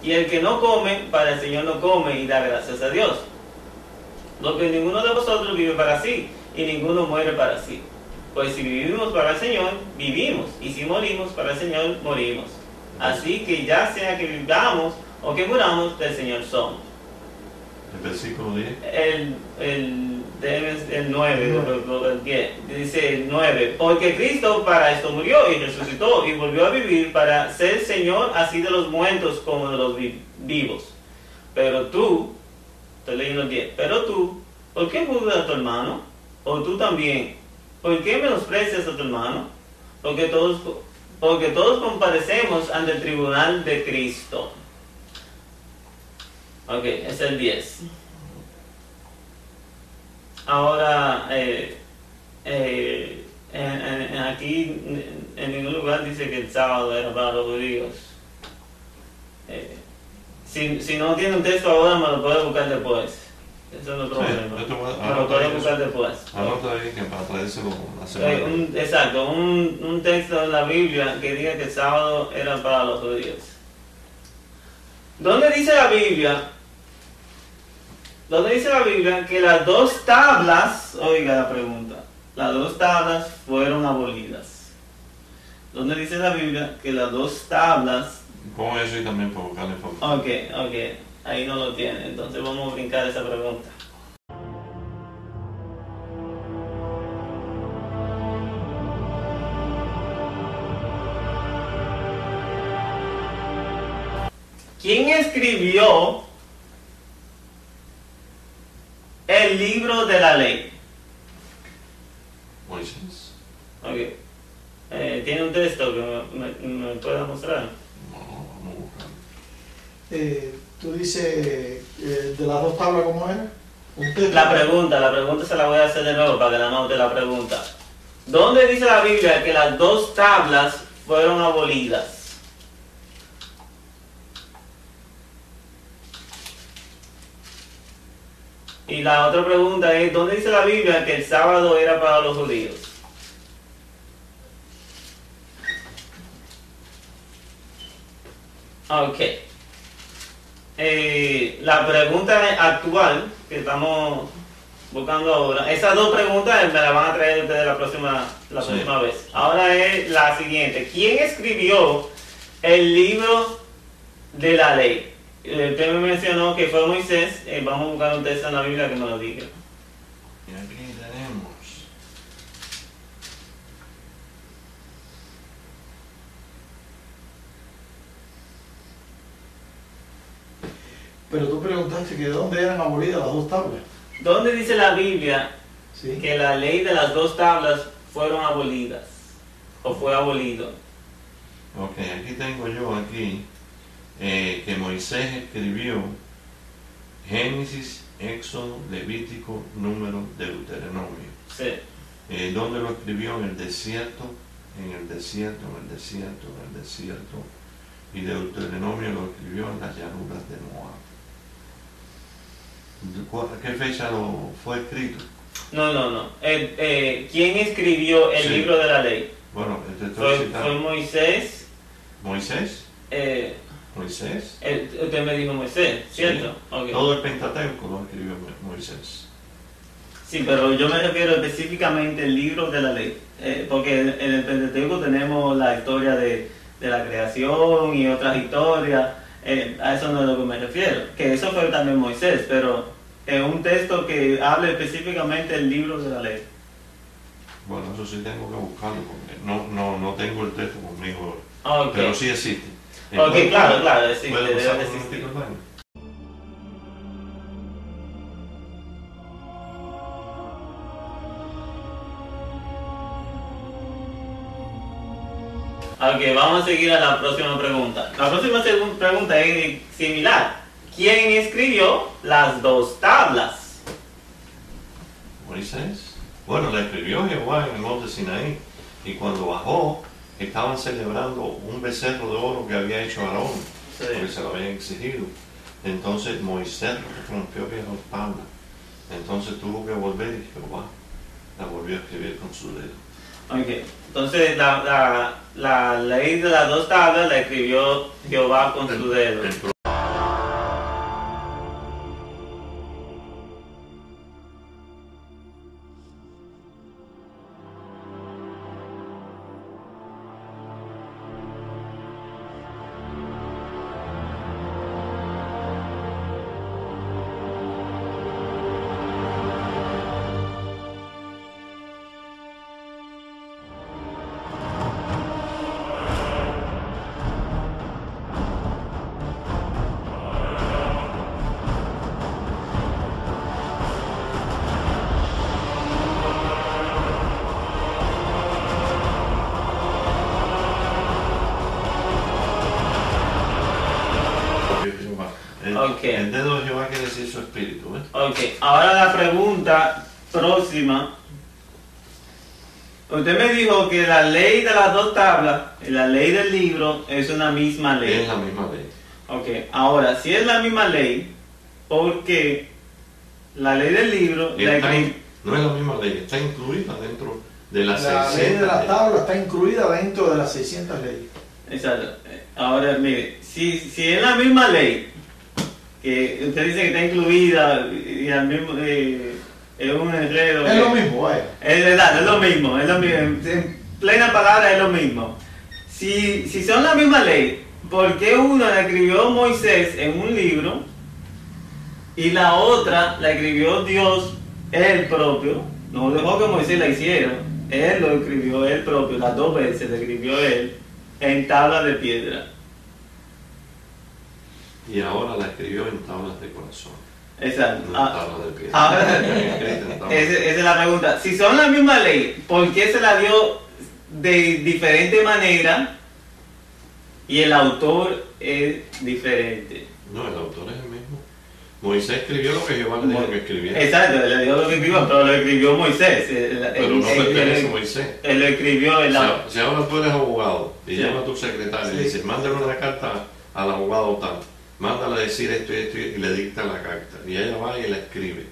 Y el que no come, para el Señor no come y da gracias a Dios. Porque ninguno de vosotros vive para sí, y ninguno muere para sí. Pues si vivimos para el Señor, vivimos, y si morimos para el Señor, morimos. Así que ya sea que vivamos o que muramos, del Señor somos. El versículo 10. El 9, el 10, dice el 9, porque Cristo para esto murió y resucitó y volvió a vivir para ser Señor así de los muertos como de los vivos. Pero tú, estoy leyendo el 10, pero tú, ¿por qué juzgas a tu hermano? ¿O tú también? ¿Por qué menosprecias a tu hermano? Porque todos comparecemos ante el tribunal de Cristo. Ok, es el 10. Ahora, aquí en ningún lugar dice que el sábado era para los judíos. Si no tiene un texto ahora, me lo puede buscar después. Eso no es problema. Me lo puede buscar después. Anota ahí que para traérselo la semana. Exacto, un texto en la Biblia que diga que el sábado era para los judíos. ¿Dónde dice la Biblia? ¿Dónde dice la Biblia que las dos tablas, oiga la pregunta, las dos tablas fueron abolidas? ¿Dónde dice la Biblia que las dos tablas... Pon eso y también para buscar la información. Ok, ahí no lo tiene, entonces vamos a brincar esa pregunta. ¿Quién escribió el libro de la ley? Moisés. Ok. ¿Tiene un texto que me pueda mostrar? No, vamos a buscar. Tú dices de las dos tablas, ¿cómo era? La pregunta se la voy a hacer de nuevo para que la note la pregunta. ¿Dónde dice la Biblia que las dos tablas fueron abolidas? Y la otra pregunta es, ¿dónde dice la Biblia que el sábado era para los judíos? Ok. La pregunta actual que estamos buscando ahora, esas dos preguntas me las van a traer ustedes la próxima vez. Ahora es la siguiente. ¿Quién escribió el libro de la ley? Usted me mencionó que fue Moisés. Vamos a buscar un texto en la Biblia que nos lo diga. Y aquí tenemos. Pero tú preguntaste que de dónde eran abolidas las dos tablas. ¿Dónde dice la Biblia ¿Sí? que la ley de las dos tablas fueron abolidas? ¿O fue abolido? Ok, aquí tengo yo que Moisés escribió Génesis, Éxodo, Levítico, Número, Deuteronomio. Sí. ¿Dónde lo escribió? En el desierto, y Deuteronomio lo escribió en las llanuras de Moab. ¿A qué fecha fue escrito? No. ¿Quién escribió el libro de la ley? Bueno, te estoy citando. ¿Fue Moisés? ¿Moisés? ¿Moisés? Usted me dijo Moisés, ¿cierto? Sí. Okay. Todo el Pentateuco lo escribió Moisés. Sí, pero yo me refiero específicamente al libro de la ley. Porque en el Pentateuco tenemos la historia de la creación y otras historias. A eso no es a lo que me refiero. Que eso fue también Moisés, pero es un texto que hable específicamente del libro de la ley. Bueno, eso sí tengo que buscarlo porque no tengo el texto conmigo. Okay. Pero sí existe. Ok, claro, existe, ¿puede debe pasar de un existir. momentito al baño? Ok, vamos a seguir a la próxima pregunta. La próxima pregunta es similar. ¿Quién escribió las dos tablas? Moisés. Bueno, la escribió Jehová en el monte Sinaí. Y cuando bajó, estaban celebrando un becerro de oro que había hecho Aarón, Sí. porque se lo habían exigido. Entonces Moisés rompió bien las tablas. Entonces tuvo que volver y Jehová la volvió a escribir con su dedo. Ok, entonces la ley de las dos tablas la escribió Jehová con su dedo. El Jehová. Ok. El dedo de Jehová quiere decir su espíritu. Ok, ahora la pregunta próxima. Usted me dijo que la ley de las dos tablas y la ley del libro es una misma ley. Es la misma ley. Ok, ahora, si es la misma ley, ¿por qué la ley del libro No es la misma ley, está incluida dentro de las La 600 ley de las leyes. tablas está incluida dentro de las 600 leyes. Exacto. Ahora, mire, si es la misma ley, que usted dice que está incluida y al mismo, es un enredo. Es lo mismo, vaya. Es verdad, es lo mismo, en plena palabra es lo mismo. Si son la misma ley, ¿por qué una la escribió Moisés en un libro y la otra la escribió Dios, él propio? No dejó que Moisés la hiciera, él lo escribió él propio, las dos veces lo escribió él en tablas de piedra. Y ahora la escribió en tablas de corazón. Exacto. No en tablas de piedra. Ahora, Escrita en tablas. esa es la pregunta. Si son la misma ley, ¿por qué se la dio de diferente manera y el autor es diferente? No, el autor es el mismo. Moisés escribió lo que Jehová le dijo que escribiera. Exacto, le dio lo que escribió, pero lo escribió Moisés. Pero no pertenece a Moisés. Él lo escribió en la... Si ahora tú eres abogado y Sí. llama a tu secretario y Sí. dices, mándale una carta al abogado tal, mándale a decir esto y esto y le dicta la carta. Y ella va y la escribe.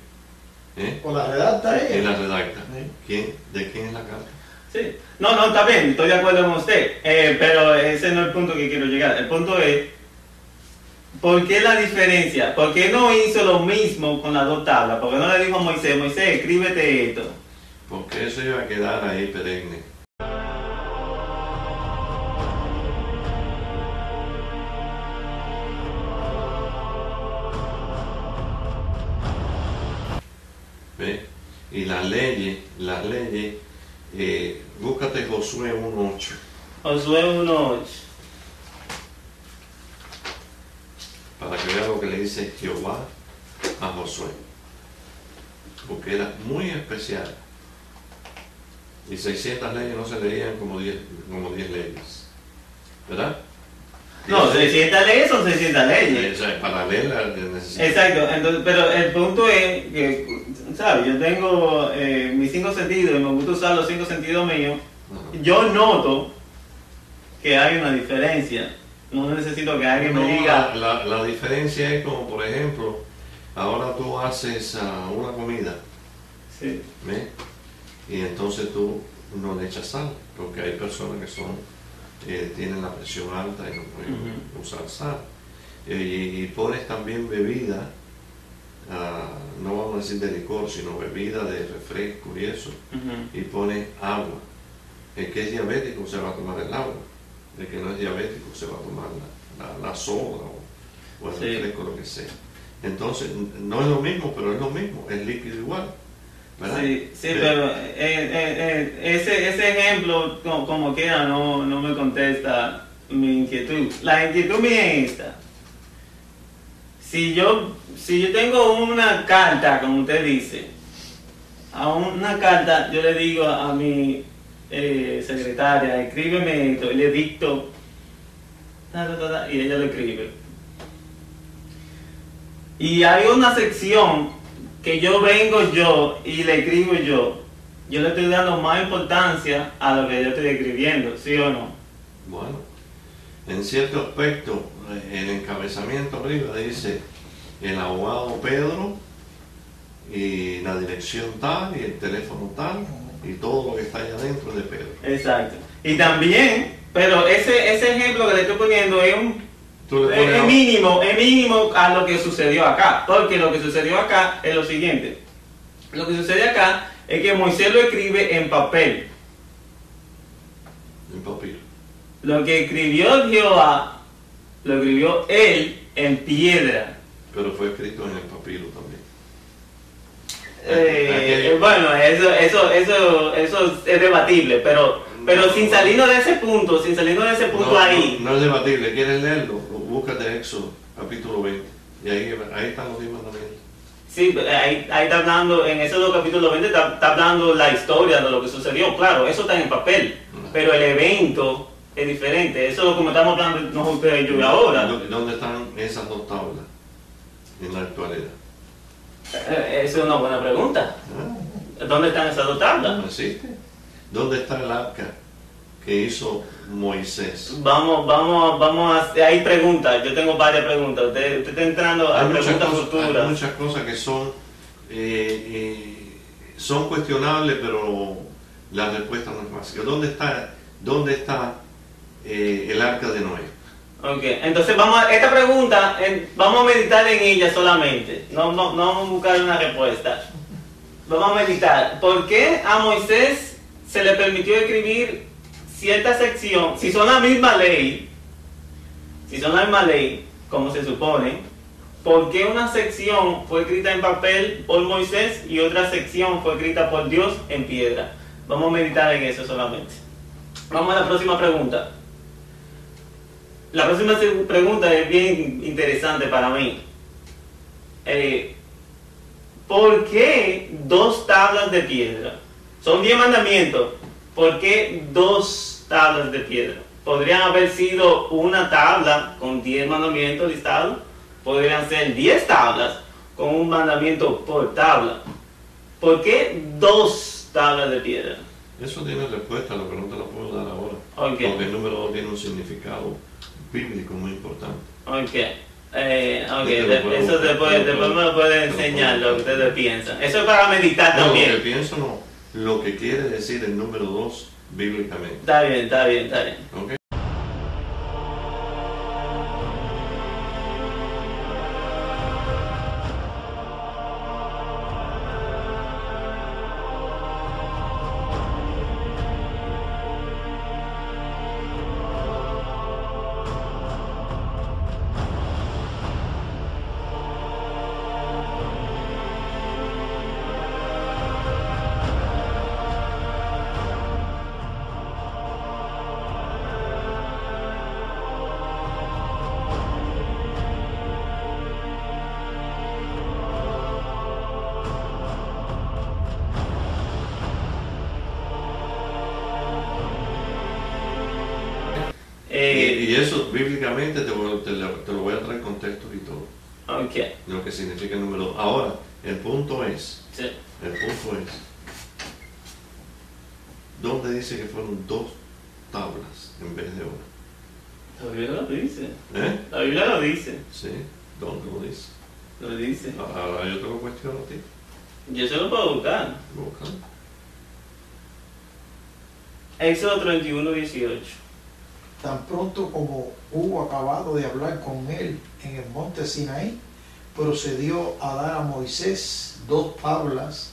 O la redacta Y ella. la redacta. Sí. ¿De quién es la carta? Sí. No, está bien, estoy de acuerdo con usted, pero ese no es el punto que quiero llegar. El punto es, ¿por qué la diferencia? ¿Por qué no hizo lo mismo con las dos tablas? ¿Por qué no le dijo a Moisés, escríbete esto? Porque eso iba a quedar ahí perenne. ¿Ve? Y las leyes, búscate Josué 1.8. Josué 1.8. Para que vea lo que le dice Jehová a Josué. Porque era muy especial. Y 600 leyes no se leían como 10 leyes. ¿Verdad? No, 600 leyes son 600 leyes. O sea, para leerla necesitas. Exacto, entonces, pero el punto es que, ¿sabes? Yo tengo mis 5 sentidos y me gusta usar los 5 sentidos míos. Yo noto que hay una diferencia. No necesito que alguien me diga. La diferencia es como, por ejemplo, ahora tú haces una comida, Sí. ¿ves? Y entonces tú no le echas sal, porque hay personas que tienen la presión alta y no pueden usar sal. Y pones también bebida, no vamos a decir de licor, sino bebida de refresco y eso, y pones agua. El que es diabético se va a tomar el agua, el que no es diabético se va a tomar la soda o el refresco, lo que sea. Entonces, no es lo mismo, pero es lo mismo, es líquido igual. ¿Verdad? Sí, pero ese ejemplo, como quiera, no me contesta mi inquietud. La inquietud mía es esta. Si yo tengo una carta, como usted dice, a una carta yo le digo a mi secretaria, escríbeme esto, y le dicto, y ella lo escribe. Y hay una sección que yo vengo yo y le escribo yo le estoy dando más importancia a lo que yo estoy escribiendo, ¿sí o no? Bueno, en cierto aspecto, el encabezamiento arriba dice el abogado Pedro y la dirección tal y el teléfono tal y todo lo que está allá dentro de Pedro. Exacto. Y también, pero ese ejemplo que le estoy poniendo es es mínimo a lo que sucedió acá, porque lo que sucedió acá es lo siguiente. Lo que sucede acá es que Moisés lo escribe en papel. En papiro. Lo que escribió Jehová, lo escribió él en piedra. Pero fue escrito en el papiro también. Bueno, eso es debatible, pero sin salirnos de ese punto, ahí. No es debatible, ¿quieres leerlo? Búscate Éxodo, capítulo 20. Y ahí están los 10 mandamientos. Sí, ahí está hablando, en esos 2 capítulos 20 está hablando la historia de lo que sucedió. Claro, eso está en papel, pero el evento es diferente. Eso es lo que estamos hablando nosotros ustedes y yo ahora. ¿Dónde están esas dos tablas en la actualidad? Esa es una buena pregunta. Ah, ¿Dónde están esas dos tablas? ¿no existe? ¿Dónde está el arca que hizo Moisés? Vamos a... Hay preguntas, yo tengo varias preguntas. Usted está entrando a Hay muchas preguntas cosas, hay futuras. muchas cosas que son cuestionables, pero la respuesta no es fácil. ¿Dónde está el arca de Noé? Ok, entonces esta pregunta, vamos a meditar en ella solamente. No vamos a buscar una respuesta. Vamos a meditar. ¿Por qué a Moisés se le permitió escribir cierta sección? Si son la misma ley, como se supone, ¿por qué una sección fue escrita en papel por Moisés y otra sección fue escrita por Dios en piedra? Vamos a meditar en eso solamente. Vamos a la próxima pregunta. La próxima pregunta es bien interesante para mí. ¿Por qué 2 tablas de piedra? Son 10 mandamientos. ¿Por qué 2 tablas de piedra? Podrían haber sido una tabla con 10 mandamientos listados. Podrían ser 10 tablas con un mandamiento por tabla. ¿Por qué 2 tablas de piedra? Eso tiene respuesta, la pregunta la puedo dar ahora. Okay. Porque el número 2 tiene un significado bíblico muy importante. Eso después me lo puede enseñar lo que ustedes piensan. Eso es para meditar No, también. lo que pienso no, lo que quiere decir el número 2 bíblicamente. Está bien. ¿Ok? Y eso bíblicamente te lo voy a traer contextos y todo. Ok. Lo que significa el número 2. Ahora, el punto es, Sí. ¿dónde dice que fueron 2 tablas en vez de una? La Biblia lo dice. ¿Eh? La Biblia lo dice. Sí, ¿dónde lo dice? Lo dice. Ahora yo te lo cuestiono a ti. Yo se lo puedo buscar. Búscalo. Éxodo 31, 18. Tan pronto como hubo acabado de hablar con él en el monte Sinaí, procedió a dar a Moisés 2 tablas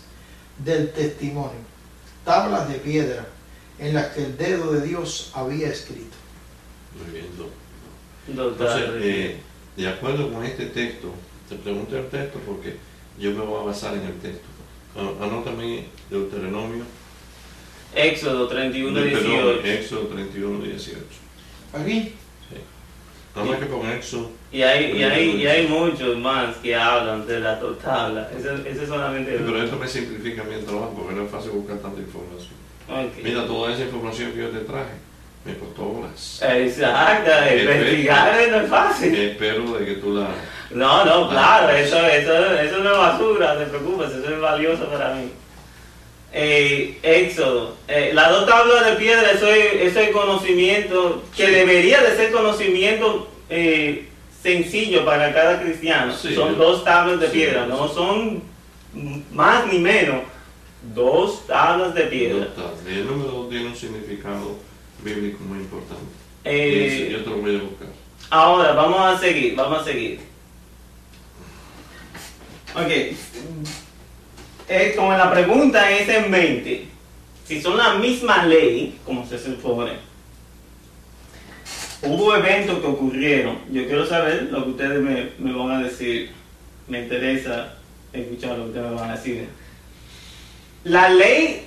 del testimonio, tablas de piedra, en las que el dedo de Dios había escrito. Muy bien, Entonces, de acuerdo con este texto, te pregunto el texto porque yo me voy a basar en el texto. Anótame Deuteronomio. Éxodo 31, Perdón, 18. Éxodo 31, 18. Aquí, Sí. Nada más que con Éxodo. Y hay muchos más que hablan de las 2 tablas. Eso es solamente... Pero esto me simplifica mi trabajo porque no es fácil buscar tanta información. Okay. Mira, toda esa información que yo te traje me costó horas. Exacto, investigar no es fácil. Espero de que tú la... No, claro, eso no es basura, no te preocupes, eso es valioso para mí. Éxodo, las 2 tablas de piedra, eso es conocimiento que debería de ser conocimiento sencillo para cada cristiano. Sí, son 2 tablas de sí, piedra, no son más ni menos, 2 tablas de piedra. Y el número 2 tiene un significado bíblico muy importante. Yo te lo voy a buscar. Ahora, vamos a seguir. Ok. Como la pregunta es en mente, si son la misma ley, como se supone, hubo eventos que ocurrieron, yo quiero saber lo que ustedes me van a decir, me interesa escuchar lo que ustedes me van a decir. La ley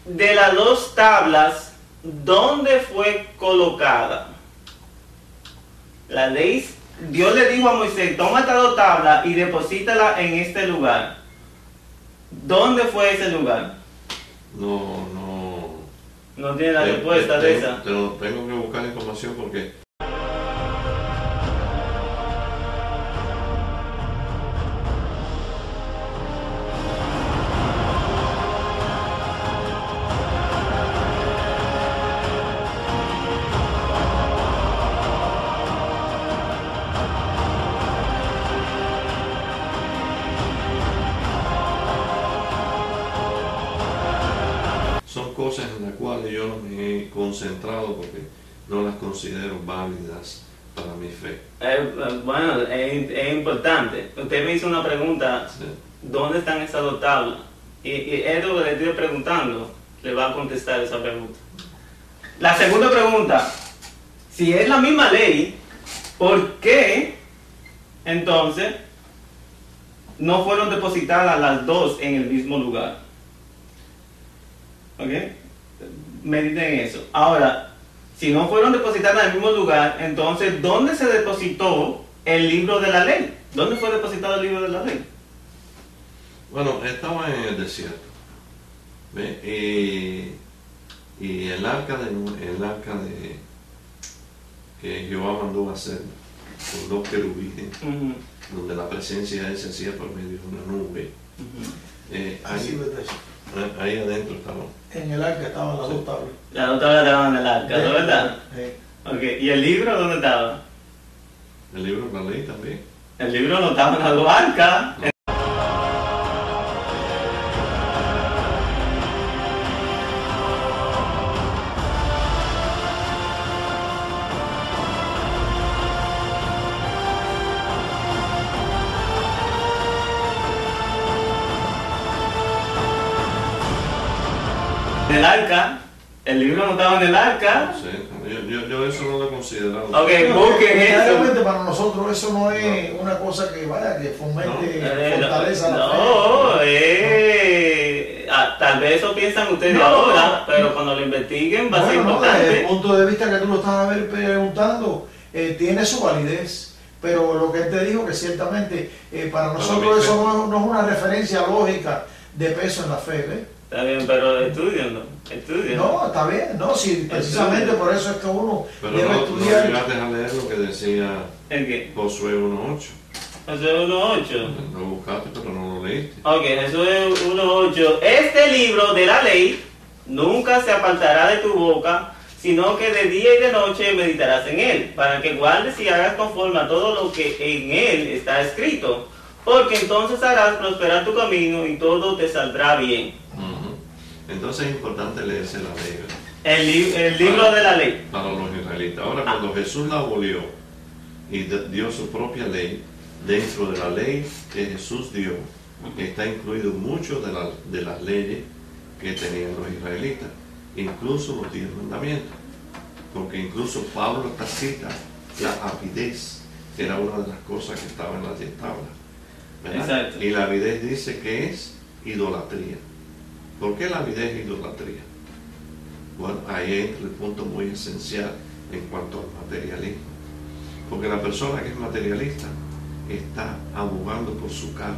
de las 2 tablas, ¿dónde fue colocada? La ley, Dios le dijo a Moisés, toma estas 2 tablas y deposítala en este lugar. ¿Dónde fue ese lugar? No No tiene la respuesta de esa. Tengo que buscar información porque son cosas en las cuales yo no me he concentrado porque no las considero válidas para mi fe. Bueno, es importante. Usted me hizo una pregunta, Sí. ¿dónde están esas dos tablas? Y es lo que le estoy preguntando, le va a contestar esa pregunta. La segunda pregunta, si es la misma ley, ¿por qué entonces no fueron depositadas las dos en el mismo lugar? ¿Ok? Mediten eso. Ahora, si no fueron depositadas en el mismo lugar, entonces, ¿dónde se depositó el libro de la ley? ¿Dónde fue depositado el libro de la ley? Bueno, estaba en el desierto. ¿Ve? Y el arca de que Jehová mandó a hacer con dos querubines, donde la presencia de él se hacía por medio de una nube. Ahí adentro estaba. En el arca estaban las dos tablas. Las dos tablas estaban en el arca, ¿no, verdad? Sí. Okay. ¿Y el libro dónde estaba? El libro de la ley también. El libro no estaba en las dos arcas. En el arca, el libro no estaba en el arca. No sé, yo eso no lo he considerado. Ok, busquen eso. Realmente para nosotros eso no es una cosa que vaya, que fomente, fortaleza la No, fe. tal vez eso piensan ustedes No, ahora, pero cuando lo investiguen va a ser Bueno, no, desde importante. el punto de vista que tú lo estás preguntando, tiene su validez, pero lo que él te dijo que ciertamente para nosotros eso no es una referencia lógica de peso en la fe, ¿ves? Está bien, pero estudienlo. No, está bien, no, sí, precisamente por eso es que uno Pero debe no estudiar. llegaste a leer lo que decía ¿El qué? Josué 1.8. Eso es 1.8. Lo buscaste, pero no lo leíste. Ok, eso es 1.8. Este libro de la ley nunca se apartará de tu boca, sino que de día y de noche meditarás en él, para que guardes y hagas conforme a todo lo que en él está escrito, porque entonces harás prosperar tu camino y todo te saldrá bien. Entonces es importante leerse la ley, ¿verdad? El libro de la ley. Para los israelitas. Ahora, cuando Jesús la abolió y dio su propia ley, dentro de la ley que Jesús dio, está incluido mucho de las leyes que tenían los israelitas, incluso los 10 mandamientos. Porque incluso Pablo hasta cita la avidez, que era una de las cosas que estaba en las 10 tablas, ¿verdad? Exacto. Y la avidez dice que es idolatría. ¿Por qué la avidez es idolatría? Bueno, ahí entra el punto muy esencial en cuanto al materialismo. Porque la persona que es materialista está abogando por su carne.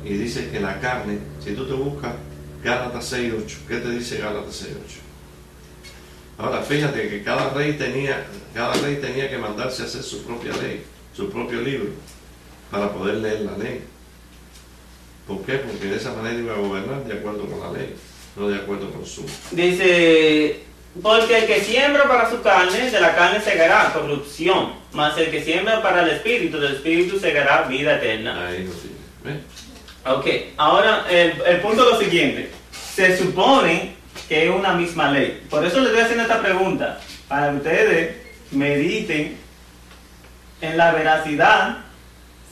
Y dice que la carne, si tú te buscas Gálatas 6.8, ¿qué te dice Gálatas 6.8? Ahora fíjate que cada rey tenía que mandarse a hacer su propia ley, su propio libro, para poder leer la ley. ¿Por qué? Porque de esa manera iba a gobernar de acuerdo con la ley, no de acuerdo con su... Dice, porque el que siembra para su carne, de la carne segará corrupción, mas el que siembra para el espíritu, del espíritu segará vida eterna. Ahí lo tiene. ¿Ves? Ok, ahora el punto es lo siguiente. Se supone que es una misma ley. Por eso les estoy haciendo esta pregunta, para que ustedes mediten en la veracidad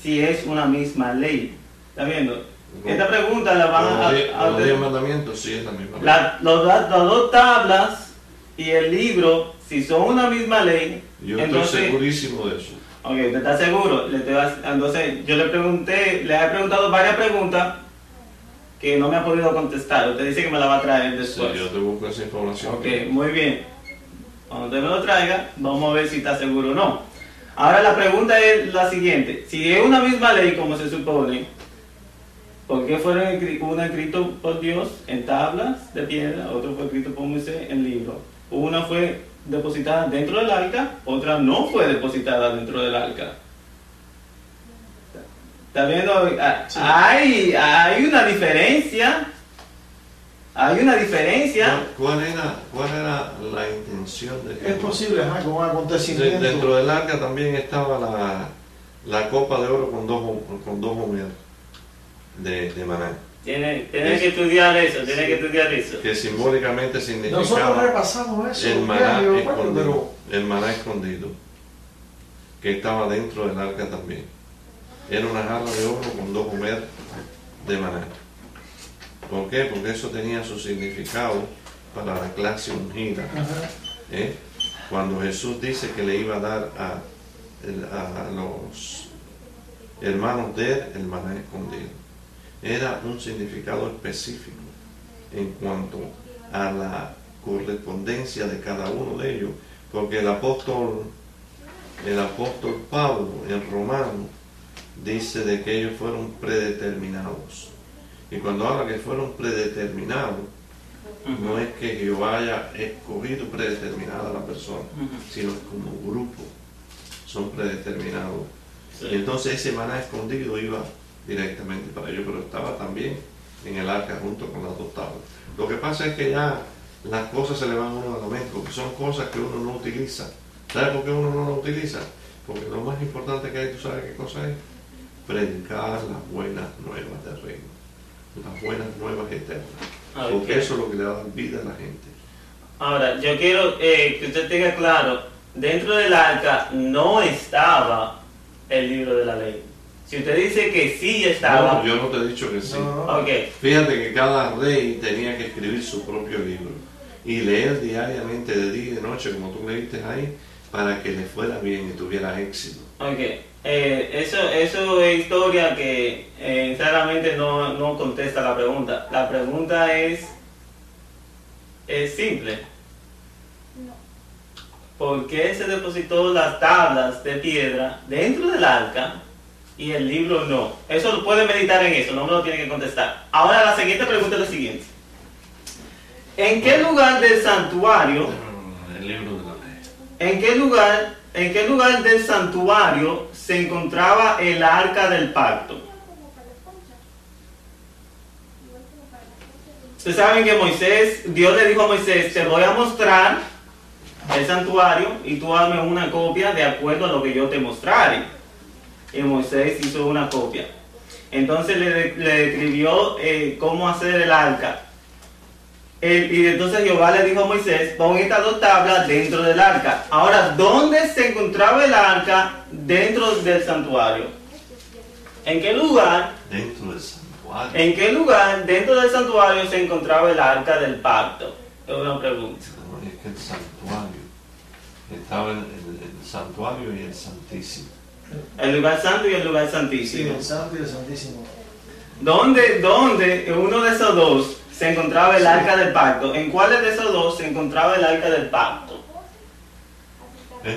si es una misma ley. ¿Está viendo? Esta pregunta la van a... Los 10 mandamientos sí es la misma ley. Las dos tablas y el libro, si son una misma ley, Yo entonces, estoy segurísimo de eso. Ok, ¿usted está seguro? Entonces, yo les he preguntado varias preguntas que no me ha podido contestar. Usted dice que me la va a traer después. Sí, yo te busco esa información. Ok, muy bien. Cuando usted me lo traiga, vamos a ver si está seguro o no. Ahora la pregunta es la siguiente. Si es una misma ley, como se supone, porque uno escrito por Dios en tablas de piedra, otro fue escrito por Moisés en libro. Una fue depositada dentro del arca, otra no fue depositada dentro del arca. ¿Está viendo? Sí. Hay una diferencia. Hay una diferencia. ¿Cuál era la intención de Es posible, ajá, con un acontecimiento. Dentro del arca también estaba la copa de oro con dos homeros de maná, Tienes que estudiar eso, tienes que estudiar eso. que simbólicamente Nosotros significaba repasamos eso. el ya, maná yo recuerdo, escondido, el maná escondido, que estaba dentro del arca también. Era una jarra de oro con dos homeros de maná. ¿Por qué? Porque eso tenía su significado para la clase ungida. Ajá. Cuando Jesús dice que le iba a dar a los hermanos de él el maná escondido, era un significado específico en cuanto a la correspondencia de cada uno de ellos, porque el apóstol Pablo en Romanos dice de que ellos fueron predeterminados. Y cuando habla que fueron predeterminados, no es que Jehová haya escogido predeterminada a la persona, sino como grupo son predeterminados. Sí. Y entonces ese maná escondido iba directamente para ellos, pero estaba también en el arca junto con las dos tablas. Lo que pasa es que ya las cosas se le van a uno a la mente, porque son cosas que uno no utiliza. ¿Sabes por qué uno no lo utiliza? Porque lo más importante que hay, ¿tú sabes qué cosa es? Predicar las buenas nuevas del reino, las buenas nuevas eternas. Okay. Porque eso es lo que le da vida a la gente. Ahora, yo quiero que usted tenga claro, dentro del arca no estaba el libro de la ley. Si usted dice que sí estaba... No, yo no te he dicho que sí. No. Ok, Fíjate que cada rey tenía que escribir su propio libro y leer diariamente de día y de noche, como tú leíste ahí, para que le fuera bien y tuviera éxito. ok. Eso es historia que sinceramente no contesta la pregunta. La pregunta es simple. ¿Por qué se depositó las tablas de piedra dentro del arca y el libro no? Eso lo puede meditar en eso, no me lo tiene que contestar. Ahora la siguiente pregunta es la siguiente. ¿En qué lugar del santuario, El libro de la ley. en qué lugar del santuario se encontraba el arca del pacto? Ustedes saben que Dios le dijo a Moisés, te voy a mostrar el santuario y tú hazme una copia de acuerdo a lo que yo te mostrare. Y Moisés hizo una copia. Entonces le escribió cómo hacer el arca. Y entonces Jehová le dijo a Moisés, pon estas dos tablas dentro del arca. Ahora, ¿dónde se encontraba el arca dentro del santuario? ¿En qué lugar? Dentro del santuario. ¿En qué lugar dentro del santuario se encontraba el arca del pacto? Es una pregunta. No, es que el santuario estaba en el santuario y el santísimo. El lugar santo y el lugar Sí, santísimo. el Santo y el Santísimo. ¿Dónde en uno de esos dos se encontraba el arca del pacto? ¿En cuáles de esos dos se encontraba el arca del pacto?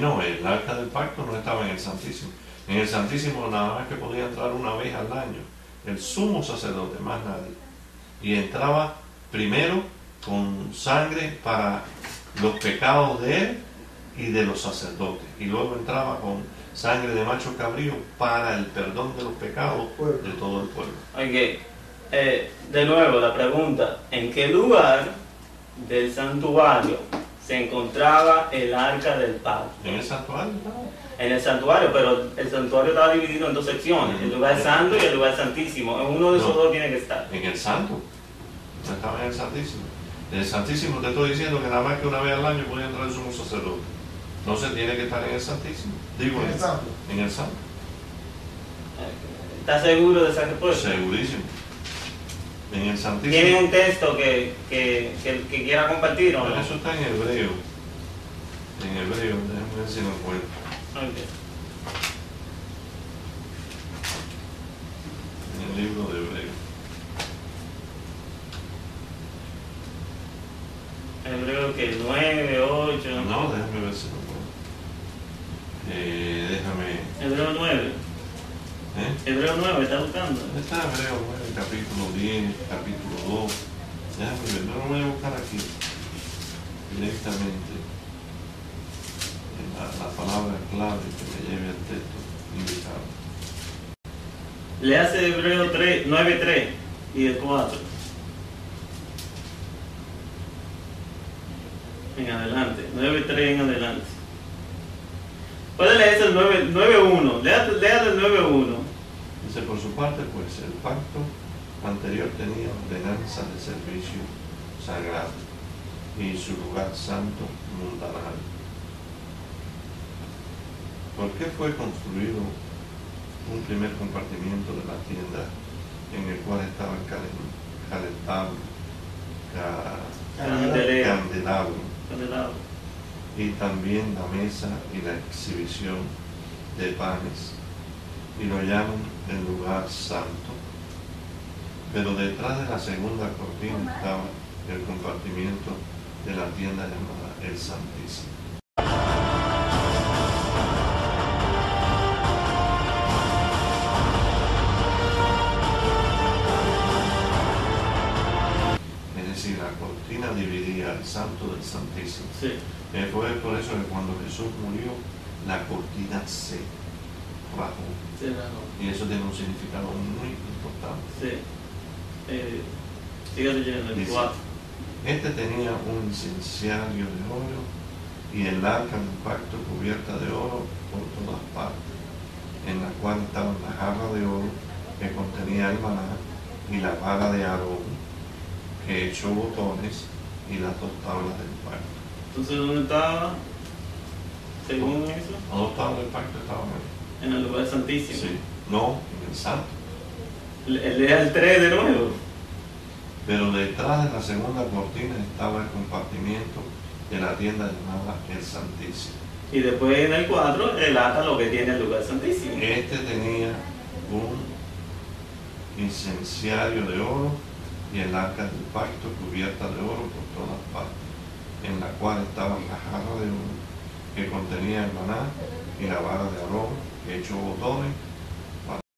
No, el arca del pacto no estaba en el santísimo. En el santísimo nada más que podía entrar una vez al año el sumo sacerdote, más nadie. Y entraba primero con sangre para los pecados de él y de los sacerdotes. Y luego entraba con sangre de macho cabrío para el perdón de los pecados de todo el pueblo. Ok, de nuevo la pregunta, ¿en qué lugar del santuario se encontraba el arca del pacto? En el santuario, En el santuario, pero el santuario estaba dividido en dos secciones, el lugar santo y el lugar santísimo. En uno de esos dos tiene que estar. en el santo, no estaba en el santísimo. En el santísimo te estoy diciendo que nada más que una vez al año podía entrar el sumo sacerdote. No se tiene que estar en el santísimo. Digo, En el Santo. en el santo. ¿Estás seguro de esa respuesta? Segurísimo. En el santísimo. ¿Tiene un texto que quiera compartir o Pero no? eso está en hebreo. En hebreo, déjame ver si lo encuentro. Ok. En el libro de hebreo. Hebreo que 9, 8. No, déjame ver si lo encuentro. Déjame. Hebreo 9. ¿Eh? Hebreo 9, está buscando. Está Hebreo 9, capítulo 10, capítulo 2. Déjame ver, no lo voy a buscar aquí directamente. La palabra clave que me lleve al texto indicado. Le hace Hebreo 3, 9:3 y el 4. En adelante, 9:3 en adelante. Puede leerse el 9:1. Léate el 9:1. Dice, por su parte, pues, el pacto anterior tenía ordenanza de servicio sagrado y su lugar santo mundanal. ¿Por qué fue construido un primer compartimiento de la tienda en el cual estaba el candelabro y también la mesa y la exhibición de panes, y lo llaman el lugar santo? Pero detrás de la segunda cortina estaba el compartimiento de la tienda llamada el Santísimo. Es decir, la cortina dividía el santo del Santísimo. Sí. Fue por eso que cuando Jesús murió, la cortina se rajó. Sí, Y eso tiene un significado muy importante. sí. Sigue leyendo el Dice, 4. Este tenía un incenciario de oro y el arca del pacto cubierta de oro por todas partes, en la cual estaba la jarra de oro que contenía el maná y la vara de Aarón que echó botones y las dos tablas del pacto. Entonces, ¿dónde estaba? Según eso, Las dos tablas del pacto estaban ahí. en el lugar santísimo. Sí, no, en el santo. Lea el 3 de nuevo. Pero detrás de la segunda cortina estaba el compartimiento de la tienda llamada el Santísimo. Y después en el 4 relata lo que tiene el lugar santísimo. Este tenía un incenciario de oro y el arca del pacto cubierta de oro por todas partes, en la cual estaba la jarra de oro que contenía el maná y la vara de Aarón que echó botones